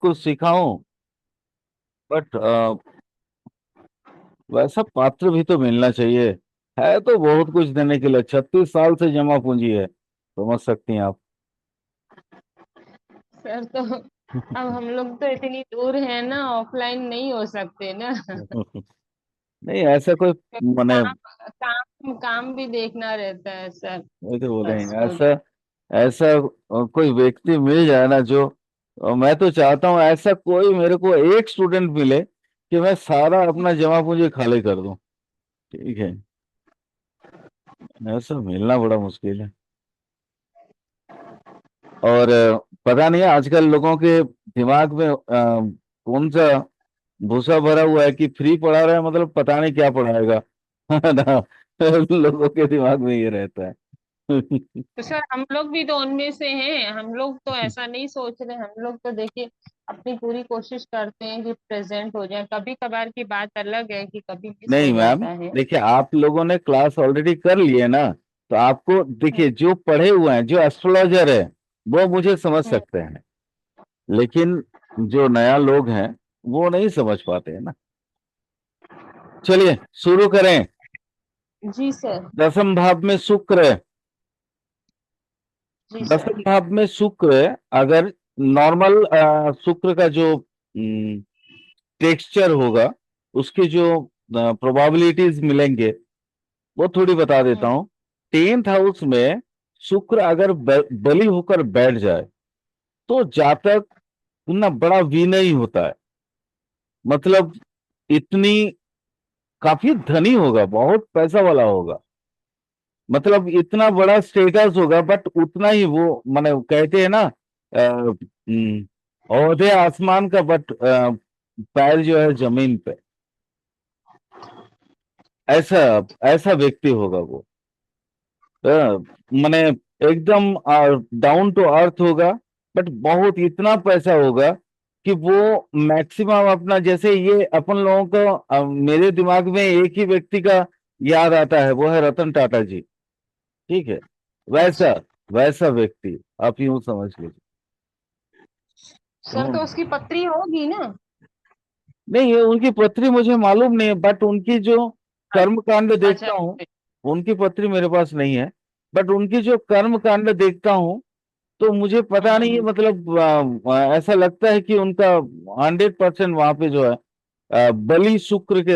कुछ सिखाऊं, बट वैसा पात्र भी तो मिलना चाहिए। है तो बहुत कुछ देने के लिए, 36 साल से जमा पूंजी है, समझ सकती हैं आप। सर तो अब हम लोग तो इतनी दूर है ना, ऑफलाइन नहीं हो सकते ना। नहीं ऐसा कोई, माने काम काम काम भी देखना रहता है सर। वही तो बोल रहे बस हैं, वो ऐसा ऐसा कोई व्यक्ति मिल जाए ना जो, मैं तो चाहता हूँ ऐसा कोई मेरे को एक स्टूडेंट मिले कि मैं सारा अपना जमा पूंजी खाली कर दूं। ठीक है, ऐसा मिलना बड़ा मुश्किल है। और पता नहीं आजकल लोगों के दिमाग में कौन सा भूसा भरा हुआ है कि फ्री पढ़ा रहा है मतलब पता नहीं क्या पढ़ाएगा। है ना, लोगों के दिमाग में ये रहता है। तो सर हम लोग भी तो उनमें से हैं, हम लोग तो ऐसा नहीं सोच रहे, हम लोग तो देखिए अपनी पूरी कोशिश करते हैं कि प्रेजेंट हो जाए। कभी कभार की बात अलग है कि कभी मिस हो नहीं मैम, जाता है। देखिए आप लोगों ने क्लास ऑलरेडी कर ली है ना, तो आपको हम्म, देखिए जो पढ़े हुए हैं, जो एस्ट्रोलॉजर है वो मुझे समझ हम्म, सकते हैं, लेकिन जो नया लोग हैं वो नहीं समझ पाते हैं ना। चलिए शुरू करें। जी सर। दसम भाव में शुक्र है। जी दसम सर। भाव में शुक्र अगर नॉर्मल शुक्र का जो टेक्सचर होगा, उसके जो प्रोबेबिलिटीज मिलेंगे वो थोड़ी बता देता हम्म, हूं। 10th हाउस में शुक्र अगर बली होकर बैठ जाए तो जातक ना बड़ा विनयी होता है, मतलब इतनी काफी धनी होगा, बहुत पैसा वाला होगा, मतलब इतना बड़ा स्टेटस होगा, बट उतना ही वो माने कहते हैं ना ओहदे आसमान का, बट पैर जो है जमीन पे, ऐसा ऐसा व्यक्ति होगा वो। माने एकदम डाउन टू अर्थ होगा, बट बहुत इतना पैसा होगा कि वो मैक्सिमम अपना, जैसे ये अपन लोगों को मेरे दिमाग में एक ही व्यक्ति का याद आता है, वो है रतन टाटा जी। ठीक है, वैसा अच्छा। वैसा व्यक्ति आप यूं समझ लीजिए। सर तो हम्म, उसकी पत्री होगी ना। नहीं ये उनकी पत्री मुझे मालूम नहीं है, बट उनकी जो कर्म कांड अच्छा। देखता हूँ, उनकी पत्री मेरे पास नहीं है, बट उनकी जो कर्म कांड देखता हूँ तो मुझे पता नहीं है, हम्म। मतलब ऐसा लगता है कि उनका 100% वहां पे जो है बलि शुक्र के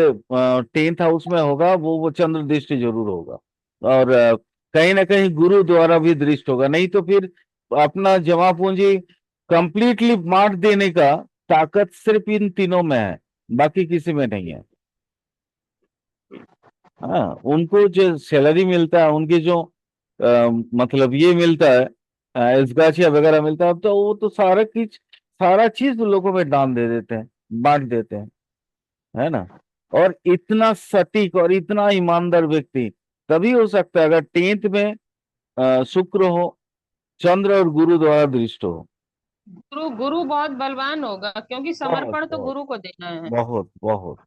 10th हाउस में होगा, वो चंद्र दृष्टि जरूर होगा। और कहीं ना कहीं गुरु द्वारा भी दृष्ट होगा, नहीं तो फिर अपना जमा पूंजी कंप्लीटली बांट देने का ताकत सिर्फ इन तीनों में है, बाकी किसी में नहीं है। हाँ, उनको जो सैलरी मिलता है, उनकी जो मतलब ये मिलता है इसगाछिया वगैरह मिलता है, तो वो तो सारा चीज लोगों में दान दे देते हैं, बांट देते हैं, है ना। और इतना सटीक और इतना ईमानदार व्यक्ति तभी हो सकता है अगर 10th में शुक्र हो, चंद्र और गुरु द्वारा दृष्ट हो। गुरु गुरु बहुत बलवान होगा, क्योंकि बहुत समर्पण तो बहुत गुरु को देना है। बहुत बहुत,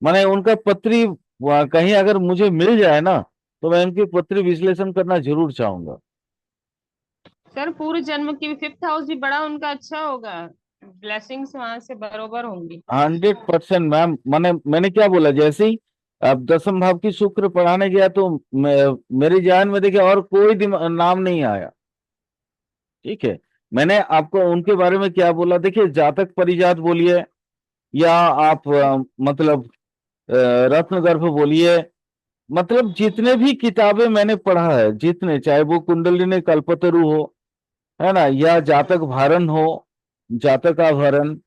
माने उनका पत्री कहीं अगर मुझे मिल जाए ना, तो मैं उनकी पत्री विश्लेषण करना जरूर चाहूंगा। सर पूर्व जन्म की 5th हाउस भी बड़ा उनका अच्छा होगा, ब्लेसिंग्स वहां से बरोबर होंगी। 100% मैम, मैंने क्या बोला, जैसे ही अब दसम भाव की शुक्र पढ़ाने गया तो मेरे ध्यान में देखिए और कोई नाम नहीं आया। ठीक है, मैंने आपको उनके बारे में क्या बोला, देखिए जातक परिजात बोलिए या आप मतलब रत्न गर्भ बोलिए, मतलब जितने भी किताबें मैंने पढ़ा है, जितने, चाहे वो कुंडलिनी कल्पतरु हो, है ना, या जातक भारन हो, जातक आभरण,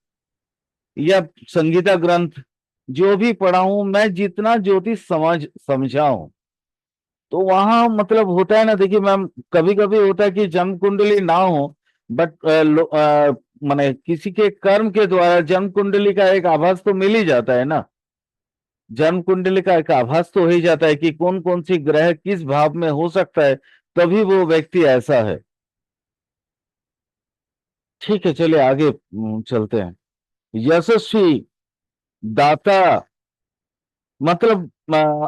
या संगीता ग्रंथ, जो भी पढ़ा हूं मैं, जितना ज्योतिष समझा हूं, तो वहां मतलब होता है ना, देखिए मैम, कभी कभी होता है कि जन्म कुंडली ना हो, बट माने किसी के कर्म के द्वारा जन्म कुंडली का एक आभास तो मिल ही जाता है ना। जन्म कुंडली का एक आभास तो हो ही जाता है कि कौन कौन सी ग्रह किस भाव में हो सकता है, तभी वो व्यक्ति ऐसा है। ठीक है, चलिए आगे चलते हैं। यशस्वी, दाता, मतलब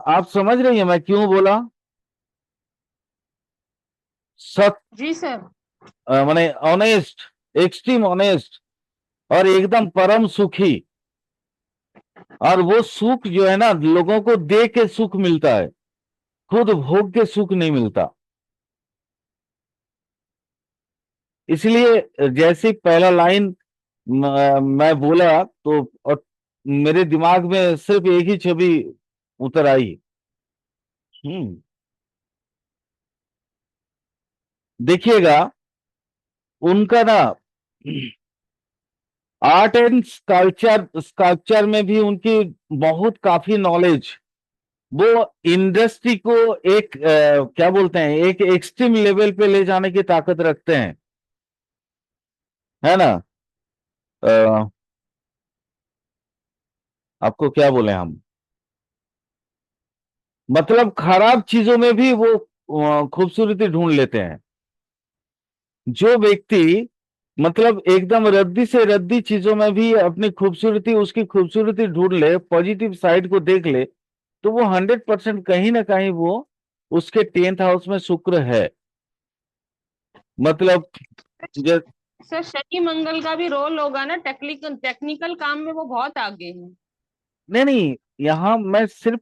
आप समझ रही हैं मैं क्यों बोला, सत जी सर। माने ऑनेस्ट, एक्सट्रीम ऑनेस्ट, और एकदम परम सुखी। और वो सुख जो है ना, लोगों को दे के सुख मिलता है, खुद भोग के सुख नहीं मिलता। इसलिए जैसे पहला लाइन मैं बोला तो, और मेरे दिमाग में सिर्फ एक ही छवि उतर आई। हम्म। देखिएगा उनका ना, आर्ट एंड स्कल्पचर स्कल्पचर में भी उनकी बहुत काफी नॉलेज। वो इंडस्ट्री को एक क्या बोलते हैं, एक एक्सट्रीम लेवल पे ले जाने की ताकत रखते हैं, है ना। अ, आपको क्या बोले हम, मतलब खराब चीजों में भी वो खूबसूरती ढूंढ लेते हैं। जो व्यक्ति मतलब एकदम रद्दी से रद्दी चीजों में भी अपनी खूबसूरती, उसकी खूबसूरती ढूंढ ले, पॉजिटिव साइड को देख ले, तो वो 100% कहीं ना कहीं वो उसके 10th हाउस में शुक्र है। मतलब जे- सर शनि मंगल का भी रोल होगा ना, टेक्निकल टेक्निकल काम में वो बहुत आगे हैं। नहीं नहीं, यहाँ मैं सिर्फ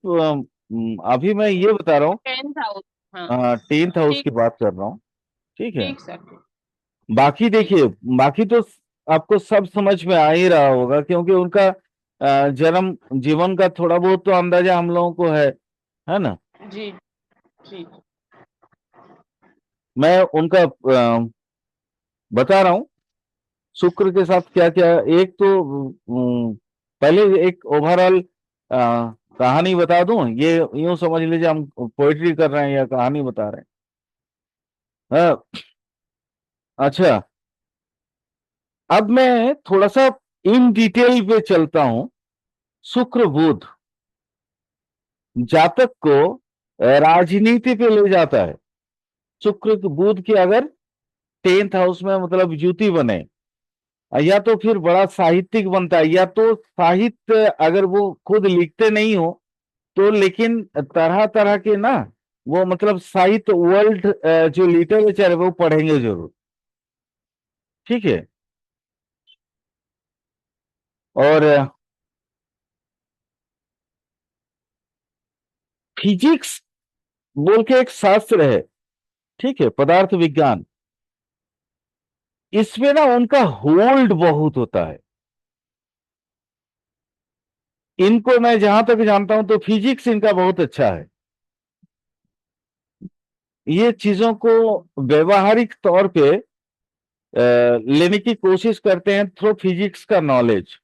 अभी मैं ये बता रहा हूँ, 10th हाउस। हाँ। 10th हाउस ठीक। की बात कर रहा हूँ। ठीक है। ठीक सर। बाकी ठीक। देखिए, बाकी तो आपको सब समझ में आ ही रहा होगा, क्योंकि उनका जन्म जीवन का थोड़ा बहुत तो अंदाजा हम लोगों को है ना। जी। जी। मैं उनका बता रहा हूँ शुक्र के साथ क्या क्या। एक तो पहले एक ओवरऑल कहानी बता दूं, ये यूं समझ लीजिए हम पोइट्री कर रहे हैं या कहानी बता रहे हैं। अच्छा, अब मैं थोड़ा सा इन डिटेल पे चलता हूं। शुक्र बुध जातक को राजनीति पे ले जाता है। शुक्र बुध की अगर 10th हाउस में मतलब युति बने, या तो फिर बड़ा साहित्यिक बनता है, या तो साहित्य अगर वो खुद लिखते नहीं हो तो, लेकिन तरह तरह के ना, वो मतलब साहित्य वर्ल्ड जो लिटरेचर है वो पढ़ेंगे जरूर। ठीक है। और फिजिक्स बोल के एक शास्त्र है, ठीक है, पदार्थ विज्ञान, इसमें ना उनका होल्ड बहुत होता है। इनको मैं जहां तक जानता हूं तो फिजिक्स इनका बहुत अच्छा है। ये चीजों को व्यवहारिक तौर पे लेने की कोशिश करते हैं थ्रू फिजिक्स का नॉलेज।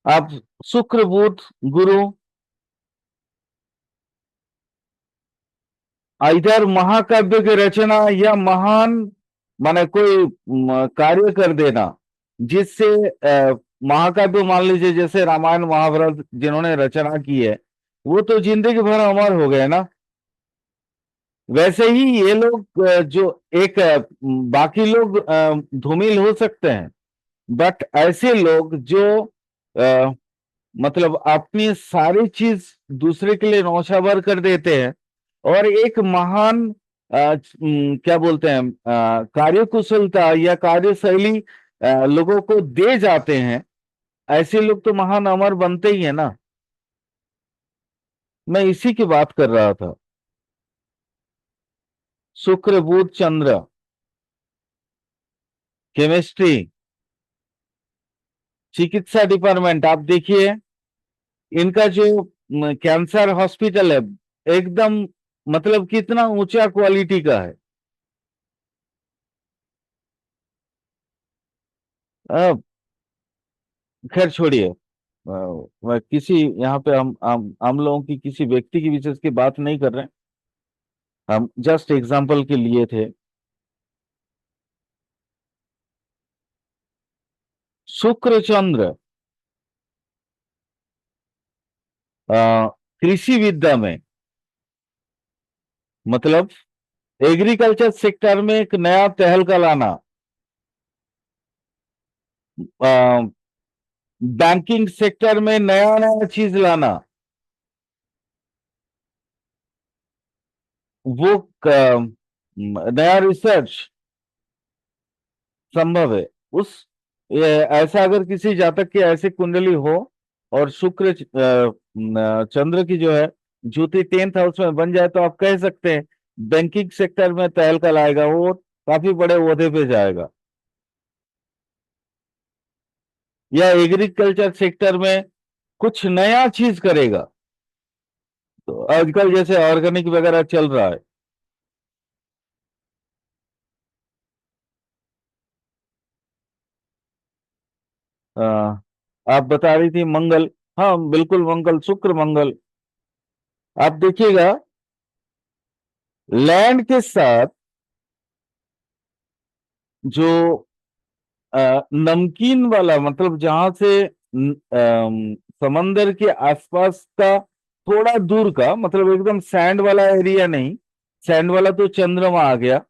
आप शुक्र बुध गुरु इधर महाकाव्य की रचना या महान माने कोई कार्य कर देना, जिससे महाकाव्य मान लीजिए जैसे रामायण महाभारत जिन्होंने रचना की है, वो तो जिंदगी भर अमर हो गए ना। वैसे ही ये लोग जो एक बाकी लोग धूमिल हो सकते हैं, बट ऐसे लोग जो अ, मतलब अपनी सारी चीज दूसरे के लिए नौशावर कर देते हैं, और एक महान क्या बोलते हैं कार्यकुशलता या कार्यशैली लोगों को दे जाते हैं, ऐसे लोग तो महान अमर बनते ही है ना। मैं इसी की बात कर रहा था। शुक्र बुध चंद्र, केमिस्ट्री, चिकित्सा डिपार्टमेंट आप देखिए, इनका जो कैंसर हॉस्पिटल है, एकदम मतलब कितना ऊंचा क्वालिटी का है। अ, खैर छोड़िए, मैं किसी यहाँ पे हम लोगों की किसी व्यक्ति की विशेष की बात नहीं कर रहे हैं, हम जस्ट एग्जाम्पल के लिए थे। शुक्र चंद्र कृषि विद्या में, मतलब एग्रीकल्चर सेक्टर में एक नया तहलका लाना, बैंकिंग सेक्टर में नया नया चीज लाना, वो नया रिसर्च, संभव है। उस ऐसा अगर किसी जातक की ऐसी कुंडली हो और शुक्र चंद्र की जो है ज्योति 10th हाउस में बन जाए, तो आप कह सकते हैं बैंकिंग सेक्टर में तहलका लाएगा, वो काफी बड़े ओहदे पे जाएगा, या एग्रीकल्चर सेक्टर में कुछ नया चीज करेगा। तो आजकल जैसे ऑर्गेनिक वगैरह चल रहा है। आ, आप बता रही थी मंगल। हाँ बिल्कुल, मंगल, शुक्र मंगल। आप देखिएगा लैंड के साथ जो नमकीन वाला, मतलब जहां से समंदर के आसपास का थोड़ा दूर का, मतलब एकदम सैंड वाला एरिया नहीं, सैंड वाला तो चंद्रमा आ गया,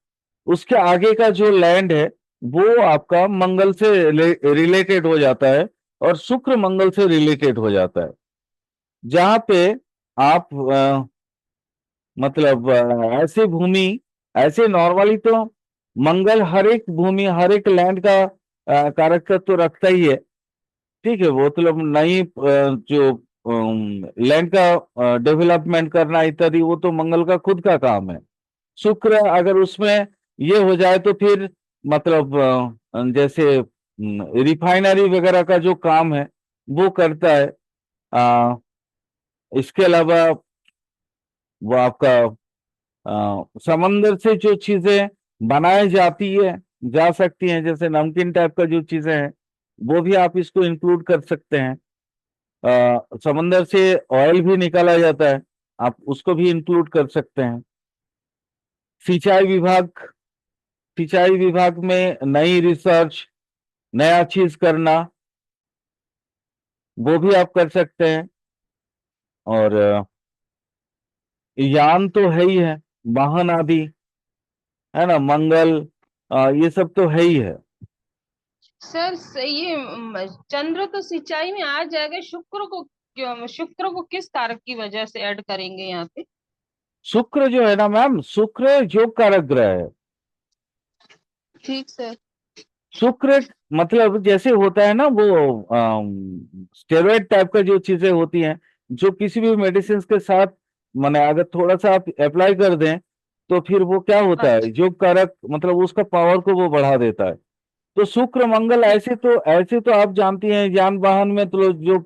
उसके आगे का जो लैंड है वो आपका मंगल से रिलेटेड हो जाता है, और शुक्र मंगल से रिलेटेड हो जाता है। जहां पे आप मतलब ऐसे भूमि, ऐसे नॉर्मली तो मंगल हर एक भूमि, हर एक लैंड का कारक तो रखता ही है। ठीक है, वो मतलब नई जो लैंड का डेवलपमेंट करना इत्यादि, वो तो मंगल का खुद का काम है। शुक्र अगर उसमें ये हो जाए तो फिर मतलब जैसे रिफाइनरी वगैरह का जो काम है वो करता है। अ, इसके अलावा वो आपका समंदर से जो चीजें बनाई जाती है, जा सकती हैं, जैसे नमकीन टाइप का जो चीजें हैं, वो भी आप इसको इंक्लूड कर सकते हैं। समंदर से ऑयल भी निकाला जाता है, आप उसको भी इंक्लूड कर सकते हैं। सिंचाई विभाग, सिंचाई विभाग में नई रिसर्च, नया चीज करना, वो भी आप कर सकते हैं। और यान तो है ही है, वाहन आदि, है ना, मंगल, ये सब तो है ही है। सर ये चंद्र तो सिंचाई में आ जाएगा, शुक्र को क्यों, शुक्र को किस कारक की वजह से ऐड करेंगे यहाँ पे? शुक्र जो है ना मैम, शुक्र योग कारक ग्रह है। ठीक सर। शुक्र मतलब जैसे होता है ना वो स्टेरॉइड टाइप का जो चीजें होती हैं, जो किसी भी मेडिसिन के साथ, माने अगर थोड़ा सा आप अप्लाई कर दें तो फिर वो क्या होता है, अच्छा। योग कारक मतलब उसका पावर को वो बढ़ा देता है। तो शुक्र मंगल ठीक। ऐसे तो आप जानती हैं, यान वाहन में तो जो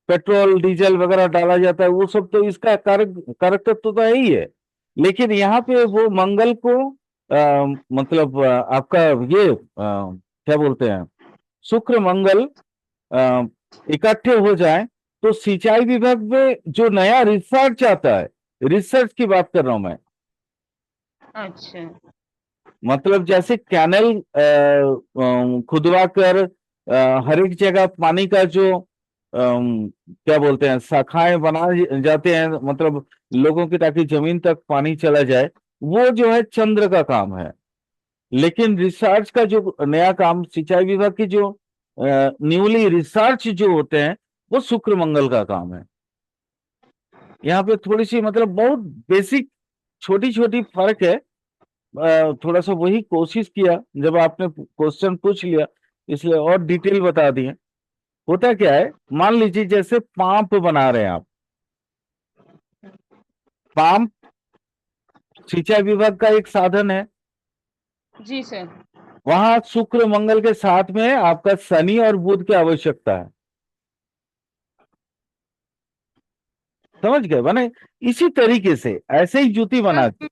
पेट्रोल डीजल वगैरह डाला जाता है वो सब तो इसका कारक कारक तत्व तो है ही है। लेकिन यहाँ पे वो मंगल को मतलब आपका ये क्या बोलते हैं, शुक्र मंगल अ, इकट्ठे हो जाएं, तो सिंचाई विभाग में जो नया रिसर्च आता है, रिसर्च की बात कर रहा हूं मैं। अच्छा। मतलब जैसे कैनल खुदवा कर हर एक जगह पानी का जो क्या बोलते हैं, शाखाएं बनाए जाते हैं, मतलब लोगों की, ताकि जमीन तक पानी चला जाए, वो जो है चंद्र का काम है। लेकिन रिसर्च का जो नया काम, सिंचाई विभाग की जो न्यूली रिसर्च जो होते हैं, वो शुक्र मंगल का काम है। यहाँ पे थोड़ी सी मतलब बहुत बेसिक छोटी छोटी फर्क है। थोड़ा सा वही कोशिश किया, जब आपने क्वेश्चन पूछ लिया इसलिए और डिटेल बता दिए। होता क्या है, मान लीजिए जैसे पांप बना रहे हैं आप, पांप सिंचाई विभाग का एक साधन है। जी सर। वहां शुक्र मंगल के साथ में आपका शनि और बुध की आवश्यकता है। समझ गए बने, इसी तरीके से ऐसे ही जुती सर बनाती।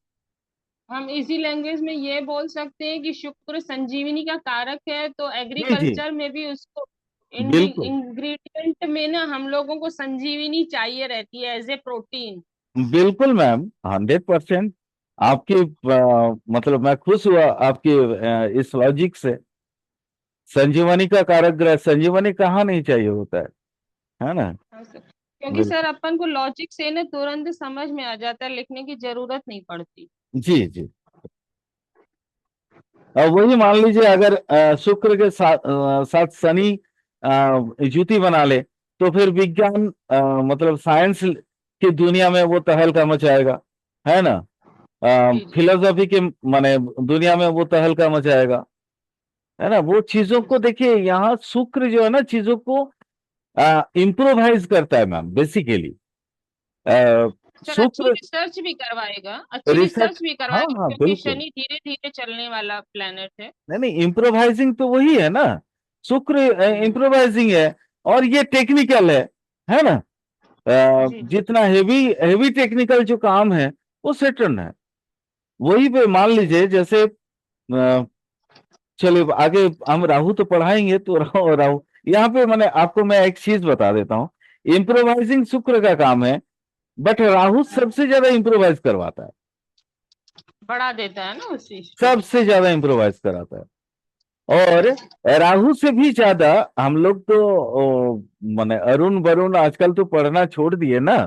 हम इसी लैंग्वेज में ये बोल सकते हैं कि शुक्र संजीवनी का कारक है, तो जी जी, एग्रीकल्चर में भी उसको बिल्कुल इंग्रेडिएंट में ना हम लोगों को संजीवनी चाहिए रहती है एज ए प्रोटीन। बिल्कुल मैम, 100%। आपकी मतलब मैं खुश हुआ आपकी इस लॉजिक से। संजीवनी का कारक ग्रह, संजीवनी कहाँ नहीं चाहिए होता है ना। हाँ सर, क्योंकि सर बिल्कुल, अपन को लॉजिक से ना तुरंत समझ में आ जाता है, लिखने की जरूरत नहीं पड़ती। जी जी। अब वही मान लीजिए अगर शुक्र के साथ शनि युति बना ले, तो फिर विज्ञान मतलब साइंस की दुनिया में वो तहलका मचाएगा, है ना। जी जी। फिलोसफी के माने दुनिया में वो तहलका मचाएगा। है ना। वो चीजों को देखिए, यहाँ शुक्र जो है ना चीजों को इम्प्रोवाइज करता है मैम बेसिकली। सर अच्छी शुक्र रिसर्च भी करवाएगा, अच्छी रिसर्च, रिसर्च भी हाँ करवाएगा, हाँ क्योंकि बिल्कुल। शनि धीरे धीरे चलने वाला प्लेनेट है। नहीं नहीं, इम्प्रोवाइजिंग तो वही है ना, शुक्र हम्म। इम्प्रोवाइजिंग है। और ये टेक्निकल है ना। जी जी। जितना हेवी हेवी टेक्निकल जो काम है वो सेटर्न है। वही पे मान लीजिए जैसे चलिए आगे हम राहु तो पढ़ाएंगे, तो राहु यहाँ पे मैंने आपको मैं एक चीज बता देता हूँ। इम्प्रोवाइजिंग शुक्र का काम है, बट राहु सबसे ज्यादा इम्प्रोवाइज करवाता है। बढ़ा देता है ना उस चीज को। सबसे ज्यादा इम्प्रोवाइज कराता है। और राहु से भी ज्यादा हम लोग तो माने अरुण वरुण आजकल तो पढ़ना छोड़ दिए ना।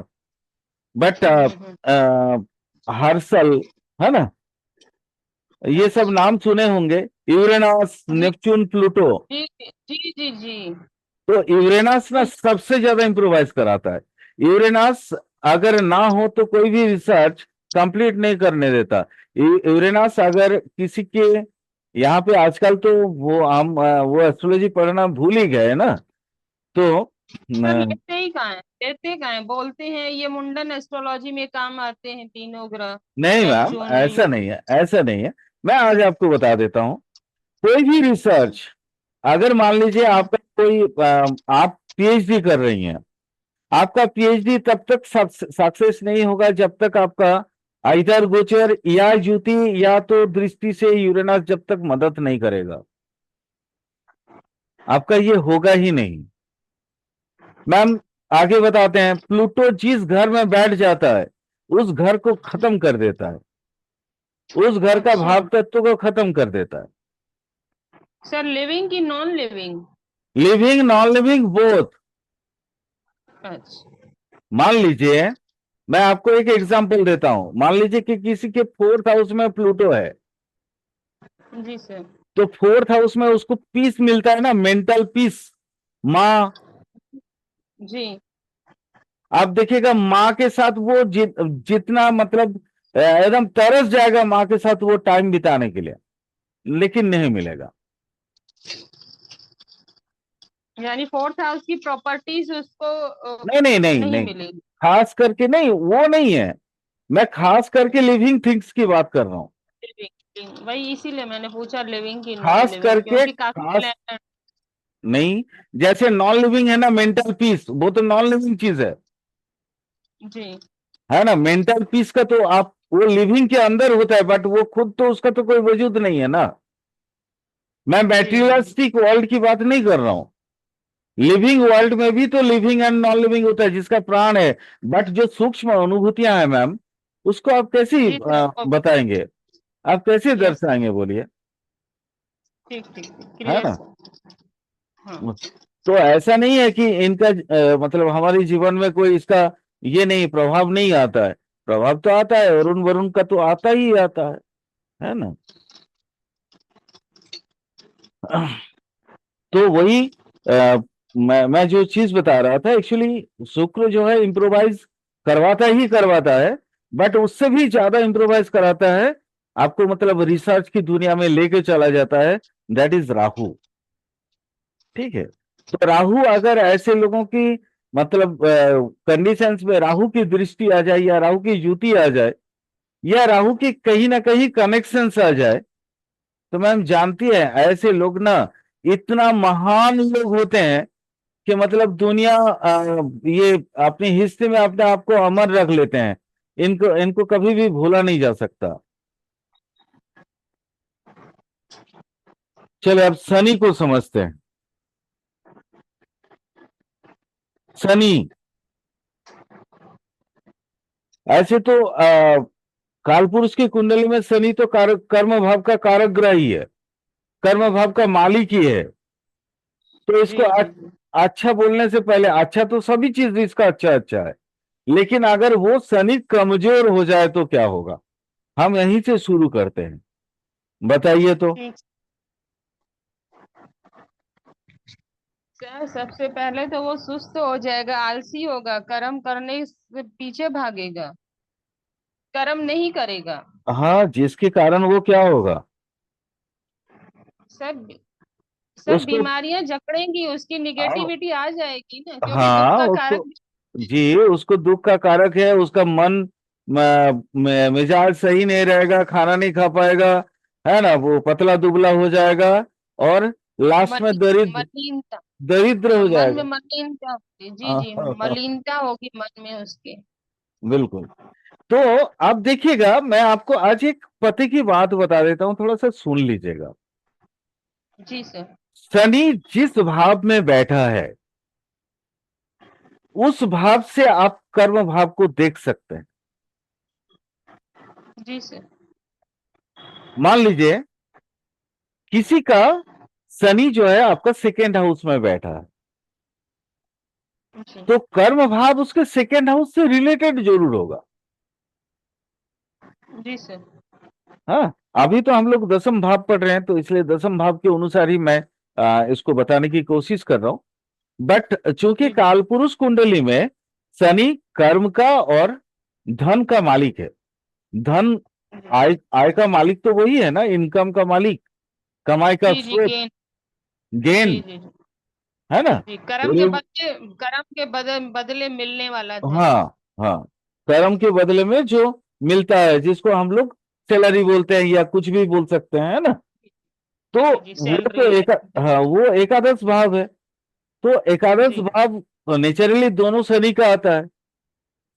बट हम्म। हर्षल, है ना, ये सब अच्छा। नाम सुने होंगे। यूरेनस, जी नेपच्यून, प्लूटो। जी जी जी जी। तो यूरेनस ना तो सबसे ज्यादा इम्प्रोवाइज कराता है। यूरेनस अगर ना हो तो कोई भी रिसर्च कंप्लीट नहीं करने देता। यूरेनस अगर किसी के यहाँ पे आजकल तो वो हम वो एस्ट्रोलॉजी पढ़ना भूल ही गए ना। तो सर अ, लेते कहाँ हैं, बोलते हैं ये मुंडन एस्ट्रोलॉजी में काम आते हैं तीनों ग्रह, नहीं मैम, नेपच्यून ऐसा नहीं है, ऐसा नहीं है। मैं आज आपको बता देता हूँ। कोई भी रिसर्च, अगर मान लीजिए आपका कोई आप पीएचडी कर रही हैं, आपका पीएचडी तब तक सक्सेस नहीं होगा जब तक आपका आइदर गोचर या युति या तो दृष्टि से यूरेनस जब तक मदद नहीं करेगा, आपका ये होगा ही नहीं। मैम आगे बताते हैं, प्लूटो जिस घर में बैठ जाता है उस घर को खत्म कर देता है, उस घर का अच्छा। भाव तत्व को खत्म कर देता है। सर लिविंग की non living? Living non living both. अच्छा। मान लीजिए, मैं आपको एक एग्जांपल देता हूं। मान लीजिए कि किसी के फोर्थ हाउस में प्लूटो है, जी सर। तो फोर्थ हाउस में उसको पीस मिलता है ना, मेंटल पीस। माँ, जी। आप देखिएगा माँ के साथ वो जितना मतलब एकदम तरस जाएगा माँ के साथ वो टाइम बिताने के लिए, लेकिन नहीं मिलेगा। यानी फोर्थ हाउस की प्रॉपर्टीज उसको नहीं नहीं नहीं नहीं नहीं, मिलेगी। खास करके नहीं, वो नहीं है। मैं खास करके लिविंग थिंग्स की बात कर रहा हूं। लिविंग, वही इसीलिए मैंने पूछा लिविंग की नॉन खास लिविंग, करके क्योंकि काफी खास प्लेनेट। नहीं, जैसे नॉन लिविंग है ना मेंटल पीस, वो तो नॉन लिविंग चीज जी। है ना। मेंटल पीस का तो आप वो लिविंग के अंदर होता है, बट वो खुद तो उसका तो कोई वजूद नहीं है ना। मैं जी जी जी। मैटेरियलिस्टिक वर्ल्ड की बात नहीं कर रहा हूं। लिविंग वर्ल्ड में भी तो लिविंग एंड नॉन लिविंग होता है जिसका प्राण है। बट जो सूक्ष्म अनुभूतियां हैं मैम, उसको आप कैसे जी सर वो। बताएंगे, आप कैसे यस। दर्शाएंगे बोलिए। ठीक ठीक ठीक, है क्लियर ना। सर। हाँ। तो ऐसा नहीं है कि इनका मतलब हमारे जीवन में कोई इसका ये नहीं प्रभाव नहीं आता है। प्रभाव तो आता है, वरुण वरुण का तो आता ही आता है ना। तो वही मैं जो चीज बता रहा था एक्चुअली, शुक्र जो है इम्प्रोवाइज करवाता ही करवाता है, बट उससे भी ज्यादा इम्प्रोवाइज कराता है, आपको मतलब रिसर्च की दुनिया में लेके चला जाता है। That is Rahu. ठीक है। तो राहु अगर ऐसे लोगों की मतलब कंडीशंस में राहु की दृष्टि आ जाए या राहु की युति आ जाए या राहु की कहीं ना कहीं कनेक्शंस आ जाए, तो मैम जानती है ऐसे लोग ना इतना महान लोग होते हैं कि मतलब दुनिया ये अपनी हिस्ट्री में अपने आप को अमर रख लेते हैं। इनको इनको कभी भी भूला नहीं जा सकता। चलो अब शनि को समझते हैं। शनि ऐसे तो कालपुरुष की कुंडली में शनि तो कर्म भाव का कारक ग्रह ही है, कर्म भाव का मालिक ही है। तो इसको जी जी जी। अच्छा बोलने से पहले, अच्छा तो सभी चीज इसका अच्छा अच्छा है, लेकिन अगर वो शनि कमजोर हो जाए तो क्या होगा, हम यहीं से शुरू करते हैं, बताइए तो। ठीक। सर सबसे पहले तो वो सुस्त हो जाएगा, आलसी होगा, कर्म करने से पीछे भागेगा, कर्म नहीं करेगा। हाँ, जिसके कारण वो क्या होगा। सर सर उसको, बीमारियां जकड़ेंगी, उसकी हाँ, निगेटिविटी आ जाएगी ना, क्योंकि दुख हाँ, का उसको, कारक भी। जी, उसको दुख का कारक है, उसका मन मिजाज सही नहीं रहेगा, खाना नहीं खा पाएगा, है ना, वो पतला दुबला हो जाएगा, और लास्ट में मलिन दरिद्र, मलिनता। दरिद्र हाँ, हो मन में जाएगा। मलिनता होगी, जी हाँ, जी, हाँ, हाँ, मलिनता होगी मन में उसके। बिल्कुल। तो आप देखिएगा, मैं आपको आज एक पते की बात बता देता हूं, थोड़ा सा सुन लीजिएगा। जी सर। शनि जिस भाव में बैठा है, उस भाव से आप कर्म भाव को देख सकते हैं। जी सर। मान लीजिए किसी का शनि जो है आपका सेकेंड हाउस में बैठा है, जी तो कर्म भाव उसके सेकेंड हाउस से रिलेटेड जरूर होगा। जी सर। हाँ, अभी तो हम लोग दसम भाव पढ़ रहे हैं, तो इसलिए दसम भाव के अनुसार ही मैं इसको बताने की कोशिश कर रहा हूं। बट चूंकि जी जी कालपुरुष कुंडली में शनि कर्म का और धन का मालिक है। धन, आय, आय का मालिक तो वही है ना, इनकम का मालिक, कमाई का जी जी स्रोत, गेन। गेन, जी जी जी है ना। जी, रे- कर्म के बदले मिलने वाला धन। हाँ, हाँ, कर्म के बदले में जो मिलता है, जिसको हम लोग सैलरी बोलते हैं या कुछ भी बोल सकते हैं, है ना। तो जी जी, वो तो सैलरी। हाँ, वो एकादश भाव है। तो एकादश जी भाव नेचुरली दोनों शनि का आता है।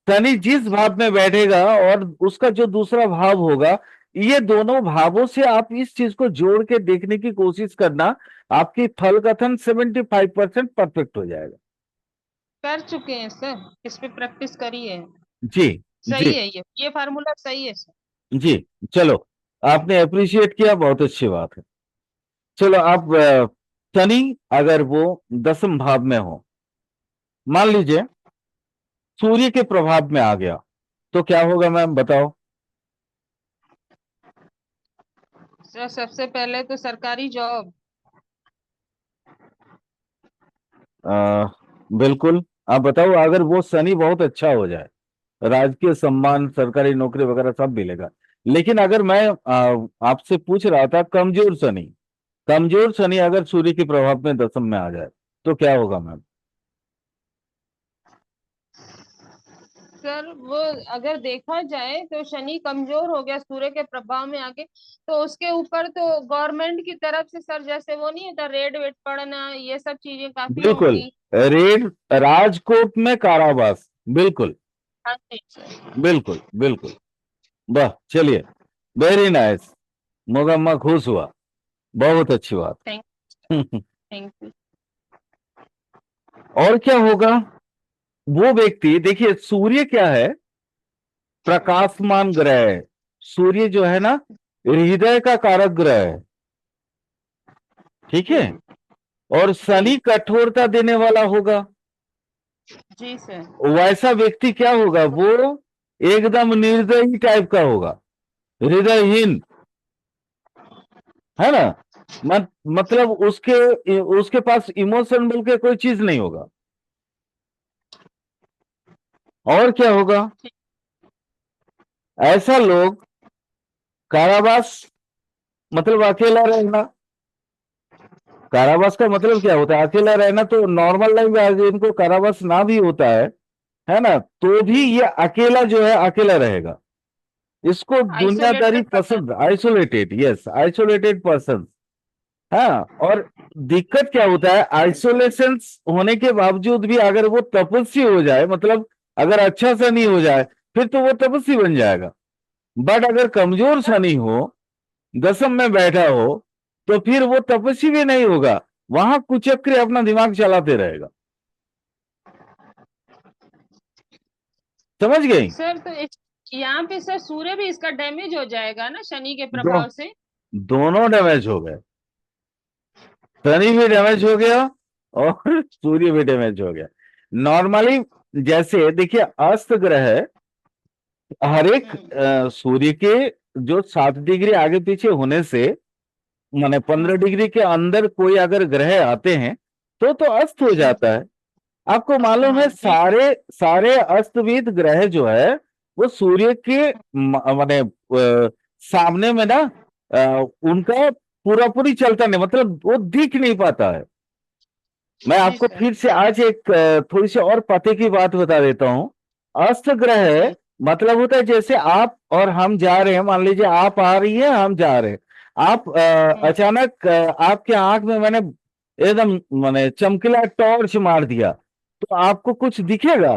शनि जिस जी भाव में बैठेगा और उसका जो दूसरा भाव होगा, ये दोनों भावों से आप इस चीज को जोड़ के देखने की कोशिश करना, आपकी फल कथन 75% परफेक्ट हो जाएगा। कर चुके हैं सर, इस पे प्रैक्टिस करी है। जी, जी, सही है, ये फार्मूला सही है सर। जी। चलो, आपने अप्रिशिएट किया, बहुत अच्छी बात है। चलो, आप शनि अगर वो दसम भाव में हो, मान लीजिए सूर्य के प्रभाव में आ गया, तो क्या होगा मैम, बताओ। सर सबसे पहले तो सरकारी जॉब। आ, बिल्कुल। आप बताओ, अगर वो शनि बहुत अच्छा हो जाए, राजकीय सम्मान, सरकारी नौकरी वगैरह सब मिलेगा। लेकिन अगर मैं आपसे पूछ रहा था कमजोर शनि, कमजोर शनि अगर सूर्य के प्रभाव में दसम में आ जाए, तो क्या होगा मैम। सर वो अगर देखा जाए तो शनि कमजोर हो गया सूर्य के प्रभाव में आके, तो उसके ऊपर तो गवर्नमेंट की तरफ से सर, जैसे वो नहीं होता रेड वेट पड़ना, ये सब चीजें काफी बिल्कुल, होंगी। रेड, राजकोट में कारावास, बिल्कुल, हाँ जी सर। बिल्कुल, बिल्कुल। वाह, चलिए, वेरी नाइस, मोगम्मा खुश हुआ, बहुत अच्छी बात। Thank thank you. और क्या होगा, वो व्यक्ति, देखिए सूर्य क्या है, प्रकाशमान ग्रह है। सूर्य जो है ना, हृदय का कारक ग्रह है, ठीक जी है। और जी शनि कठोरता देने वाला होगा। जी सर। वैसा व्यक्ति क्या होगा, वो एकदम निर्दयी टाइप का होगा, हृदयहीन, है ना। मतलब उसके उसके पास इमोशन बोल के कोई चीज नहीं होगा। और क्या होगा, ऐसा लोग, कारावास मतलब अकेला रहना। कारावास का मतलब क्या होता है, अकेला रहना। तो नॉर्मल लाइफ में इनको कारावास ना भी होता है ना, तो भी जी ये अकेला जो है, अकेला रहेगा। इसको दुनियादारी आइसोलेटेड पर्सन। पसंद, आइसोलेटेड, यस, आइसोलेटेड पर्सन। हाँ, और दिक्कत क्या होता है, आइसोलेशन होने के बावजूद भी अगर वो तपस्वी हो जाए, मतलब अगर अच्छा सा नहीं हो जाए, फिर तो वो तपस्वी बन जाएगा। बट अगर कमजोर सा नहीं हो, दसम में बैठा हो, तो फिर वो तपस्वी भी नहीं होगा, वहां कुचक्री अपना दिमाग चलाते रहेगा। समझ गई। सर तो यहाँ पे सर सूर्य भी इसका डैमेज हो जाएगा ना शनि के दो, प्रभाव से। दोनों डैमेज हो गए, शनि भी डैमेज हो गया और सूर्य भी डैमेज हो गया। नॉर्मली, जैसे देखिए अस्त ग्रह हर एक हम्म सूर्य के जो 7 डिग्री आगे पीछे होने से, माने 15 डिग्री के अंदर कोई अगर ग्रह आते हैं, तो अस्त हो हम्म, जाता है। आपको मालूम है, हाँ जी। सारे सारे अस्तवित ग्रह जो है, वो सूर्य के माने सामने में ना, उनका पूरा पूरी चलता नहीं, मतलब वो दिख नहीं पाता है। मैं जी आपको सर। फिर से आज एक थोड़ी सी और पते की बात बता देता हूँ। अस्त ग्रह जी मतलब होता है जैसे आप और हम जा रहे हैं, मान लीजिए आप आ रही हैं, हम जा रहे हैं। आप हम्म। अचानक आपके आंख में मैंने एकदम मैंने चमकीला टॉर्च मार दिया, तो आपको कुछ दिखेगा?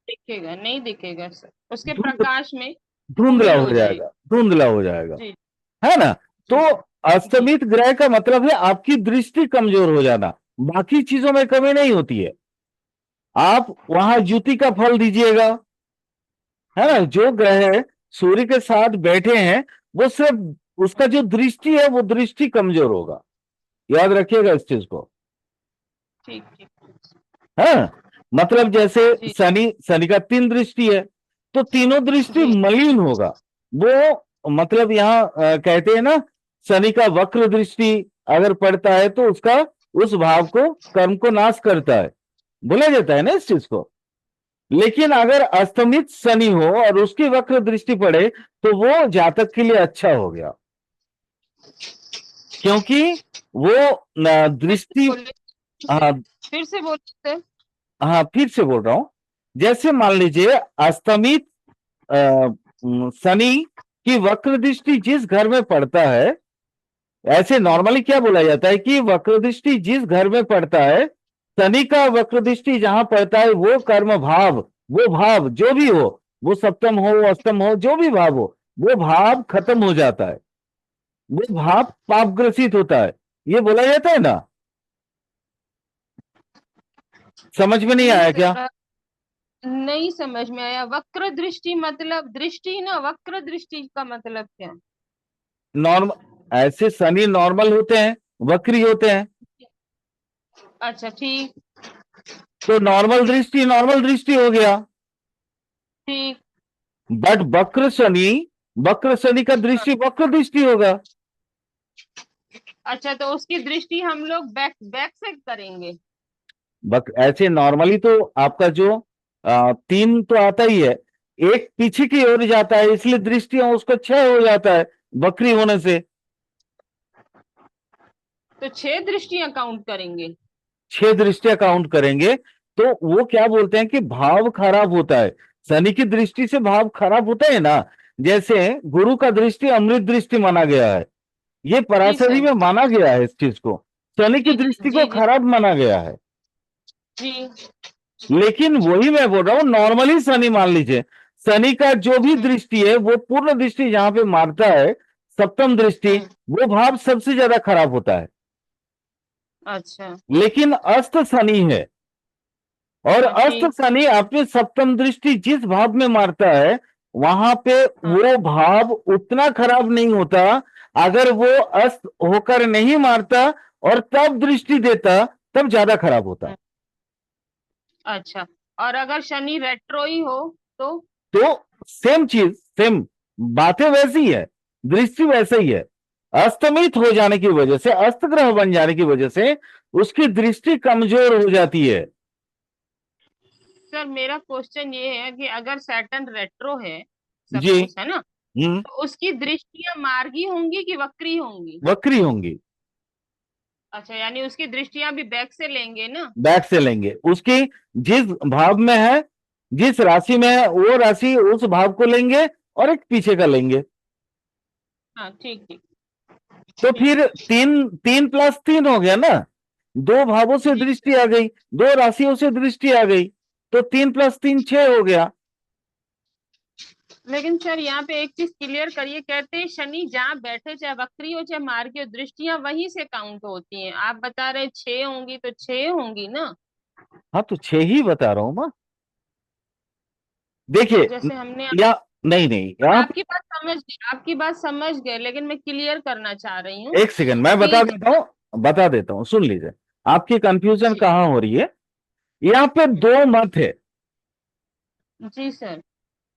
दिखेगा नहीं, दिखेगा सर, उसके धुंध प्रकाश में धुंधला धूमिल हो हो जाएगी। जाएगा, धुंधला हो जाएगा, जी है ना? तो जी सर। जी अस्तमित ग्रह का मतलब है आपकी दृष्टि कमजोर हो जाना, बाकी चीजों में कमी नहीं होती है। आप वहां ज्योति का फल दीजिएगा, है ना? जो ग्रह सूर्य के साथ बैठे हैं, वो सिर्फ उसका जो दृष्टि है वो दृष्टि कमजोर होगा, याद रखिएगा इस चीज को। ठीक ठीक। है मतलब जैसे जी शनि, शनि का तीन दृष्टि है, तो तीनों दृष्टि जी मलिन होगा। वो मतलब यहाँ कहते हैं ना, शनि का वक्र दृष्टि अगर पड़ता है तो उसका उस भाव को, कर्म को नाश करता है, बोला जाता है ना इस चीज को। लेकिन अगर अस्तमित शनि हो और उसकी वक्र दृष्टि पड़े, तो वो जातक के लिए अच्छा हो गया, क्योंकि वो फिर से दृष्टि। बोलिए, हाँ, फिर से बोलिए सर। हाँ फिर से बोल रहा हूं। जैसे मान लीजिए अस्तमित शनि की वक्र दृष्टि जिस घर में पड़ता है, ऐसे नॉर्मली क्या बोला जाता है कि वक्र दृष्टि जिस घर में पड़ता है, शनि का वक्र दृष्टि जहां पड़ता है, वो कर्म भाव, वो भाव जो भी हो, वो सप्तम हो अष्टम हो, जो भी भाव हो, वो भाव खत्म हो जाता है, वो भाव पाप ग्रसित होता है, ये बोला जाता है ना। समझ में नहीं नहीं आया क्या? सर, नहीं समझ में आया। वक्र दृष्टि मतलब दृष्टि ना, वक्र दृष्टि का मतलब क्या? नॉर्मल ऐसे शनि नॉर्मल होते हैं, वक्री होते हैं, अच्छा ठीक। तो नॉर्मल दृष्टि हो गया। ठीक। बट वक्र शनि का हाँ। दृष्टि वक्र दृष्टि होगा। अच्छा, तो उसकी दृष्टि हम लोग बैक बैक से करेंगे? ऐसे नॉर्मली तो आपका जो तीन तो आता ही है, एक पीछे की ओर जाता है, इसलिए दृष्टियां उसका क्षय हो जाता है वक्री होने से। तो 6 दृष्टियां काउंट करेंगे? छह दृष्टियां काउंट करेंगे, तो वो क्या बोलते हैं कि भाव खराब होता है, शनि की दृष्टि से भाव खराब होता है ना। जैसे गुरु का दृष्टि अमृत दृष्टि माना गया है, ये जी पराशरी सर। में माना गया है इस चीज को, शनि की जी दृष्टि को जी जी खराब माना गया है। जी। लेकिन वही मैं बोल रहा हूं, नॉर्मली शनि मान लीजिए, शनि का जो भी हम्म दृष्टि है वो पूर्ण दृष्टि जहां पे मारता है, सप्तम दृष्टि, हम्म। वो भाव सबसे ज्यादा खराब होता है। अच्छा। लेकिन अस्त शनि है, और हाँ अस्त ठीक। शनि अपनी सप्तम दृष्टि जिस भाव में मारता है, वहां पे हाँ। वो भाव उतना खराब नहीं होता। अगर वो अस्त होकर नहीं मारता और तब दृष्टि देता, तब ज्यादा खराब होता। हम्म, अच्छा। और अगर शनि रेट्रो ही हो तो? तो सेम चीज, सेम बातें वैसी है, दृष्टि वैसे ही है। अस्तमित हो जाने की वजह से, अस्त ग्रह बन जाने की वजह से उसकी दृष्टि कमजोर हो जाती है। सर मेरा क्वेश्चन ये है कि अगर सैटर्न रेट्रो है, जी। सपोज, है ना, हम्म। तो उसकी दृष्टियां मार्गी होंगी कि वक्री होंगी? वक्री होंगी। अच्छा, यानी उसकी दृष्टियां भी बैक से लेंगे ना? बैक से लेंगे, उसकी जिस भाव में है, जिस राशि में है, वो राशि उस भाव को लेंगे, और एक पीछे का लेंगे। हाँ ठीक ठीक। तो ठीक। फिर तीन, तीन प्लस तीन हो गया ना, दो भावों से जी दृष्टि आ गई, दो राशियों से दृष्टि आ गई, तो तीन प्लस तीन छह हो गया। लेकिन सर यहाँ पे एक चीज क्लियर करिए, कहते हैं शनि जहाँ बैठे, चाहे वक्री हो चाहे मार्गी हो, दृष्टियां वहीं से काउंट होती हैं। आप बता रहे 6 होंगी तो 6 होंगी ना? हाँ तो छह ही बता रहा हूं मैं। तो देखिए जैसे हमने, या नहीं नहीं, मैं यहाँ आपकी बात समझ गई, आपकी बात समझ गए, लेकिन मैं क्लियर करना चाह रही हूँ एक सेकंड मैं कि बता देता हूँ, सुन लीजिए। आपकी कंफ्यूजन जी कहाँ हो रही है? यहाँ पे दो मत है। जी सर।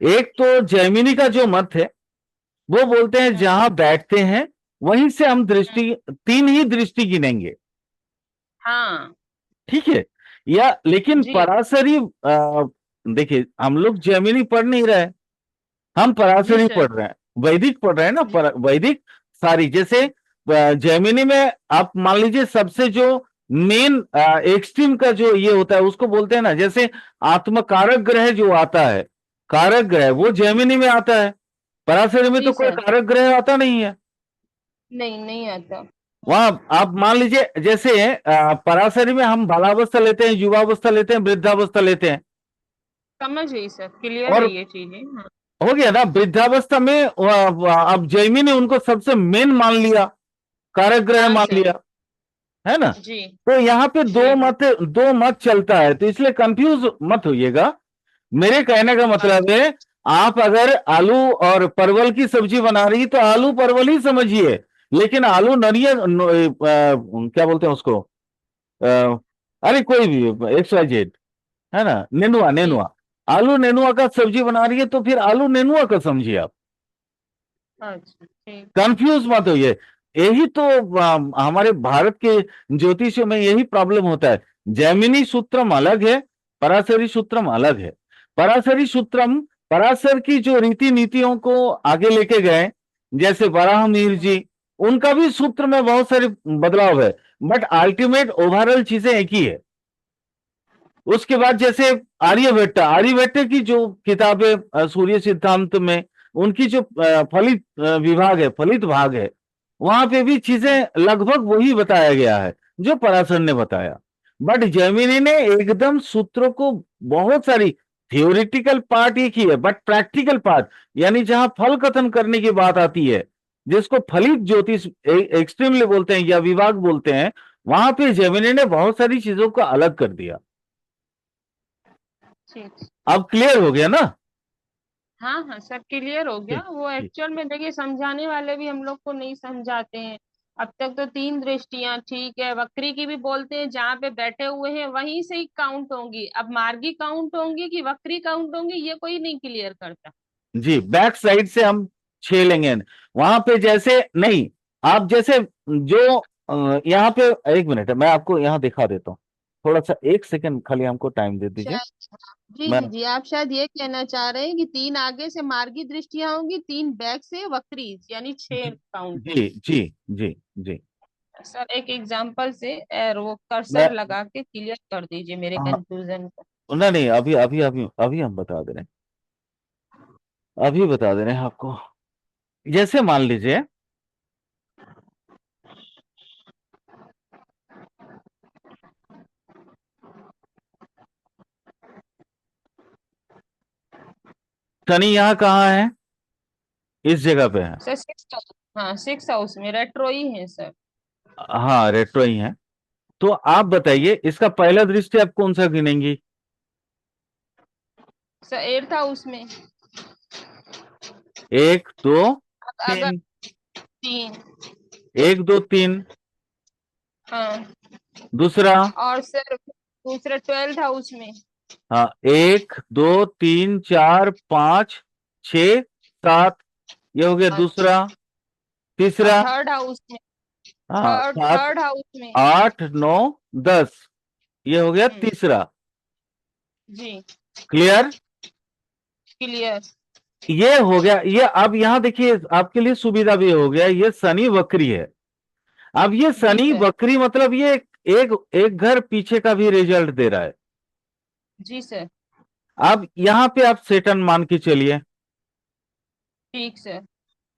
एक तो जैमिनी का जो मत है, वो बोलते हैं हम्म जहां बैठते हैं वहीं से हम हम्म, दृष्टि, तीन ही दृष्टि गिनेंगे, हाँ। ठीक है? या लेकिन जी पराशरी देखिए हम लोग जैमिनी पढ़ नहीं रहे, हम जी पराशरी सर। पढ़ रहे हैं, वैदिक पढ़ रहे हैं ना, जी वैदिक सारी, जैसे जेमिनी में आप मान लीजिए सबसे जो मेन एक्सट्रीम का जो ये होता है उसको बोलते हैं ना, जैसे आत्मकारक ग्रह जो आता है, कारक ग्रह वो जेमिनी में आता है। पराशरी में जी तो कोई सर। कारक ग्रह आता नहीं है। नहीं, नहीं आता। वहां आप मान लीजिए जैसे पराशरी में हम बालावस्था लेते हैं, युवावस्था लेते हैं, वृद्धावस्था लेते हैं। समझ गई सर, क्लियर है और ये चीजें। हाँ। हो गया ना, वृद्धावस्था में अब जैमी ने उनको सबसे मेन मान लिया, कारक ग्रह हाँ मान सर। लिया, है ना। जी। तो यहाँ पे जी। दो मत चलता है, तो इसलिए कंफ्यूज मत होइएगा। मेरे कहने का मतलब अच्छा। है, आप अगर आलू और परवल की सब्जी बना रही तो आलू परवल ही समझिए, लेकिन आलू नरिया क्या बोलते हैं उसको, अ, अरे कोई भी एक्स वाई जेड, है ना, नेनुआ जी। नेनुआ, आलू नेनुआ का सब्जी बना रही है तो फिर आलू नेनुआ का समझिए आप। अच्छा, ठीक। कंफ्यूज मत होइए। यही तो हमारे भारत के ज्योतिषियों में यही प्रॉब्लम होता है। जैमिनी सूत्रम अलग है, पराशरी सूत्रम अलग है। पराशरी सूत्रम पराशर की जो रीति नीतियों को आगे लेके गए, जैसे वराहमिहिर जी, उनका भी सूत्र में बहुत सारे बदलाव है, बट अल्टीमेट ओवरऑल चीजें एक ही है। उसके बाद जैसे आर्यभट्ट, आर्यभट्ट की जो किताबें सूर्य सिद्धांत में, उनकी जो फलित विभाग है, फलित भाग है, वहां पे भी चीजें लगभग वही बताया गया है जो पराशर ने बताया। बट जैमिनी ने एकदम सूत्रों को, बहुत सारी थियोरिटिकल पार्ट एक ही है, बट प्रैक्टिकल पार्ट, यानी जहां फल कथन करने की बात आती है, जिसको फलित ज्योतिष एक्सट्रीमली बोलते हैं या विभाग बोलते हैं, वहां पे जैमिनी ने बहुत सारी चीजों को अलग कर दिया। ठीक। अब क्लियर हो गया ना। हाँ हाँ सर, क्लियर हो गया। ठीक वो ठीक। एक्चुअल में देखिए, समझाने वाले भी हम लोग को नहीं समझाते हैं। अब तक तो तीन दृष्टियां ठीक है, वक्री की भी बोलते हैं, जहाँ पे बैठे हुए हैं वहीं से ही काउंट होंगी। अब मार्गी काउंट होंगी कि वक्री काउंट होंगी, ये कोई नहीं क्लियर करता। जी, बैक साइड से हम छह लेंगे, वहां पे जैसे नहीं, आप जैसे जो यहाँ पे, एक मिनट है, मैं आपको यहाँ दिखा देता हूँ, थोड़ा सा एक सेकंड खाली हमको टाइम दे दीजिए। शायद। जी मैं जी जी, आप शायद ये कहना चाह रहे हैं कि तीन आगे से मार्गी दृष्टियां होंगी, तीन बैक से वक्री, यानी छह जी काउंट जी होंगे। जी जी जी। सर एक एग्जांपल से वो मैं कर्सर लगा के क्लियर कर दीजिए मेरे हाँ, कंफ्यूजन को। नहीं नहीं, अभी अभी अभी अभी हम बता दे रहे हैं, अभी बता दे रहे हैं आपको। जैसे मान लीजिए, शनि यहाँ कहाँ है, इस जगह पे है। Sir six house. हाँ, सिक्स हाउस में रेट्रो ही है सर। हाँ, रेट्रो ही है। तो आप बताइए, इसका पहला दृष्टि आप कौन सा गिनेंगी। सर एट्थ हाउस में। एक दो अगर तीन, तीन। एक दो तीन। हाँ। दूसरा, और सर दूसरा ट्वेल्थ हाउस में। हाँ, एक दो तीन चार पांच छ सात, ये हो गया अच्छा। दूसरा। और तीसरा, थर्ड हाउस में। हाँ, थर्ड सात थर्ड हाउस में। आठ नौ 10, ये हो गया हम्म। तीसरा। जी। क्लियर। क्लियर। ये हो गया, ये अब यहां देखिए आपके लिए सुविधा भी हो गया, ये शनि वक्री है। अब ये जी शनि सर। वक्री मतलब ये एक एक घर पीछे का भी रिजल्ट दे रहा है। जी सर। अब यहां पे आप सेटन मान के चलिए, ठीक सर।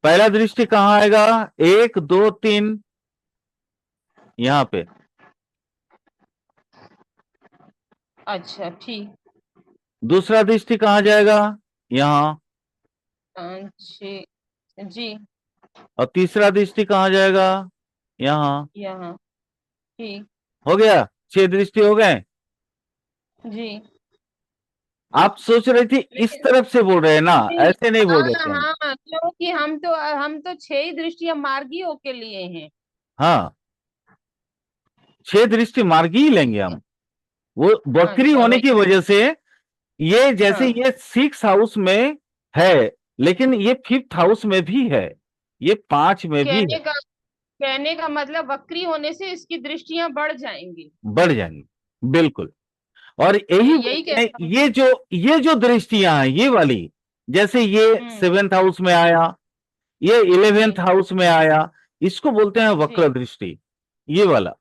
पहला दृष्टि कहां आएगा, एक दो तीन, यहां पे। अच्छा, ठीक। दूसरा दृष्टि कहां जाएगा, यहां। पाँच छः। जी। और तीसरा दृष्टि कहां जाएगा, यहां। यहाँ। ठीक। हो गया, 6 दृष्टि हो गए। जी। आप सोच रहे थे इस लेकिन तरफ से बोल रहे हैं ना, नहीं। ऐसे नहीं हाँ बोल रहे थे हम। हाँ, क्योंकि हम तो छह ही दृष्टियां मार्गियों के लिए हैं। हाँ, 6 दृष्टि मार्गी ही लेंगे हम, वो बकरी अच्छा, होने वही। की वजह से। ये जैसे हाँ। ये 6 हाउस में है, लेकिन ये 5th हाउस में भी है, ये 5 में भी है। कहने का कहने का मतलब वक्री होने से इसकी दृष्टियां बढ़ जाएंगी। बढ़ जाएंगे, बिल्कुल। और यही यही बोलते हैं, कहना है। ये जो दृष्टियां हैं ये वाली, जैसे ये हम्म। 7th हाउस में आया, ये 11th जी। हाउस में आया, इसको बोलते हैं जी। वक्र दृष्टि, ये वाला।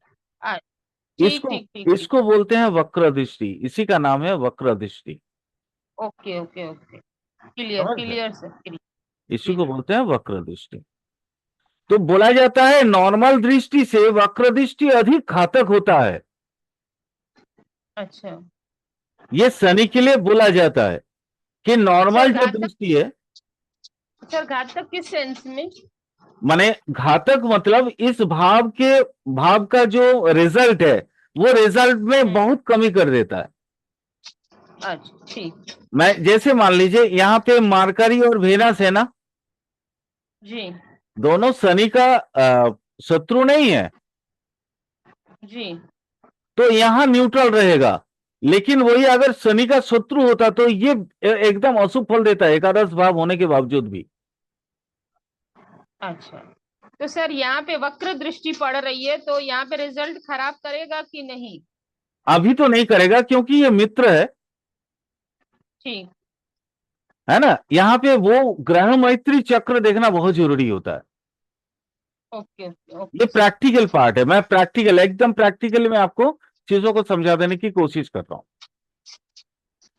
आ, ठीक इसको ठीक ठीक ठीक। इसको बोलते हैं वक्र दृष्टि, इसी का नाम है वक्र दृष्टि। Okay okay okay. क्लियर समझ गए? Clear sir, clear. इसी जी को जी। बोलते हैं वक्र दृष्टि। तो बोला जाता है नॉर्मल दृष्टि से वक्र दृष्टि अधिक घातक होता है। अच्छा। ये शनि के लिए बोला जाता है कि सर नॉर्मल जो घातक, दृष्टि है, सर घातक किस सेंस में? माने घातक मतलब इस भाव के, भाव का जो रिजल्ट है वो रिजल्ट में हम्म, बहुत कमी कर देता है। अच्छा ठीक। मैं जैसे मान लीजिए यहाँ पे मार्करी और वेनस है ना, जी दोनों शनि का शत्रु नहीं है, जी। तो यहाँ न्यूट्रल रहेगा। लेकिन वही अगर शनि का शत्रु होता तो ये एकदम अशुभ फल देता है, एकादश भाव होने के बावजूद भी। अच्छा, तो सर यहाँ पे वक्र दृष्टि पड़ रही है तो यहाँ पे रिजल्ट खराब करेगा कि नहीं? अभी तो नहीं करेगा क्योंकि ये मित्र ठीक। है ना। यहाँ पे वो ग्रह मैत्री चक्र देखना बहुत जरूरी होता है। ओके ओके ये ओके सर। प्रैक्टिकल पार्ट है, मैं प्रैक्टिकल, एकदम प्रैक्टिकली मैं आपको चीजों को समझा देने की कोशिश कर रहा हूं।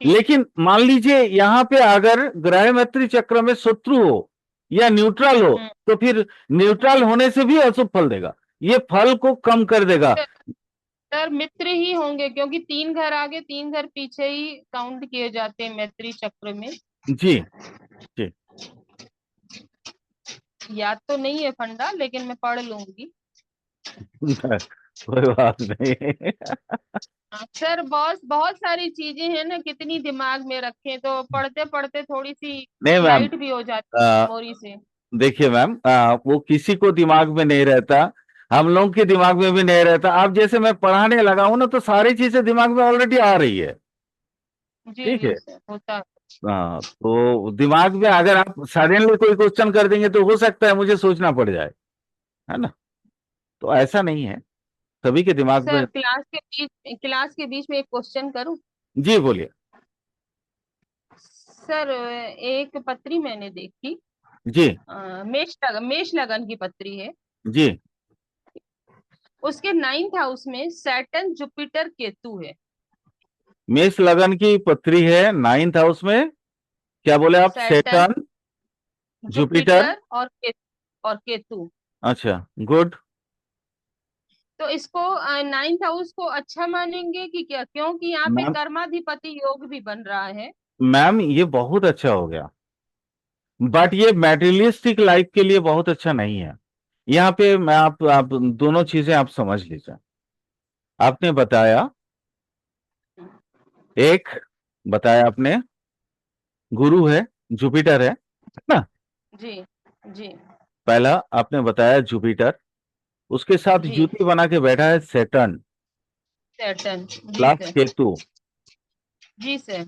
ठीक है। लेकिन मान लीजिए यहाँ पे अगर ग्रह मैत्री चक्र में शत्रु हो या न्यूट्रल हो, हम्म। तो फिर न्यूट्रल होने से भी अशुभ फल देगा, ये फल को कम कर देगा। सर सर, मित्र ही होंगे क्योंकि 3 घर आगे 3 घर पीछे ही काउंट किए जाते हैं मैत्री चक्र में। जी जी। याद तो नहीं है फंडा, लेकिन मैं पढ़ लूंगी। कोई बात नहीं। हाँ, सर बहुत बहुत सारी चीजें हैं ना, कितनी दिमाग में रखें, तो पढ़ते पढ़ते थोड़ी सी नहीं मैम, स्लाइड भी हो जाती है मेमोरी से। देखिए मैम, वो किसी को दिमाग में नहीं रहता, हम लोग के दिमाग में भी नहीं रहता। आप जैसे मैं पढ़ाने लगा हूं ना, तो सारी चीजें दिमाग में ऑलरेडी आ रही है। जी ठीक जी है। सर, होता है। हाँ, तो दिमाग में अगर आप सडनली कोई क्वेश्चन कर देंगे तो हो सकता है मुझे सोचना पड़ जाए, है ना। तो ऐसा नहीं है, सभी के दिमाग में। सर क्लास के बीच में एक क्वेश्चन करूं? जी बोलिए। सर एक पत्री मैंने देखी, जी मेष लगन की पत्री है। जी। उसके 9th हाउस में सैटर्न जुपिटर केतु है। मेष लगन की पत्री है, 9th हाउस में। क्या बोले आप? Saturn, Saturn, Jupiter. जुपिटर और केतु। अच्छा, गुड। तो इसको 9th हाउस को अच्छा मानेंगे कि क्या, क्योंकि यहाँ पे मैम, कर्माधिपति योग भी बन रहा है। मैम ये बहुत अच्छा हो गया, बट ये मैटेरियलिस्टिक लाइफ के लिए बहुत अच्छा नहीं है। यहाँ पे मैं आप दोनों चीजें आप समझ लीजिए। आपने बताया, एक बताया आपने गुरु है, जुपिटर है ना। जी जी पहला आपने बताया जुपिटर, उसके साथ जी। युति बना के बैठा है सैटर्न सैटर्न। जी प्लस सर। केतु। जी सर।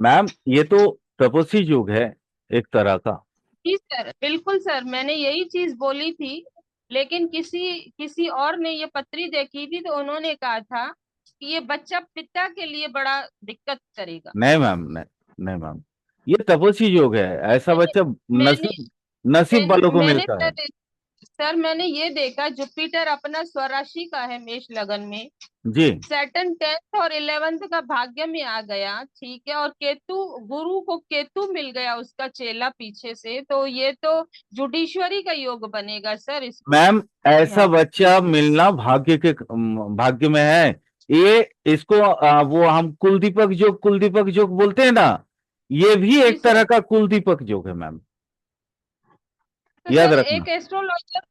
मैम ये तो तपस्वी युग है एक तरह का। जी सर, बिल्कुल सर, मैंने यही चीज बोली थी। लेकिन किसी किसी और ने ये पत्री देखी थी तो उन्होंने कहा था कि ये बच्चा पिता के लिए बड़ा दिक्कत करेगा। नहीं मैम, नहीं, नहीं मैम, ये तपस्वी योग है। ऐसा मैंने बच्चा मैंने नसीब, नसीब मैंने वालों को मैंने मिलता है। सर मैंने ये देखा, जुपिटर अपना स्वराशि का है मेष लगन में। जी सैटर्न 10th और 11th का भाग्य में आ गया, ठीक है, और केतु, गुरु को केतु मिल गया उसका चेला पीछे से, तो ये तो जुडिशरी का योग बनेगा सर इसको। मैम, ऐसा ध्यान। बच्चा मिलना भाग्य के भाग्य में है। ये इसको वो हम कुलदीपक जोग बोलते हैं ना, ये भी जी एक तरह सर। का कुलदीपक जोग है मैम, तो याद सर रखना। एक एस्ट्रोलॉजर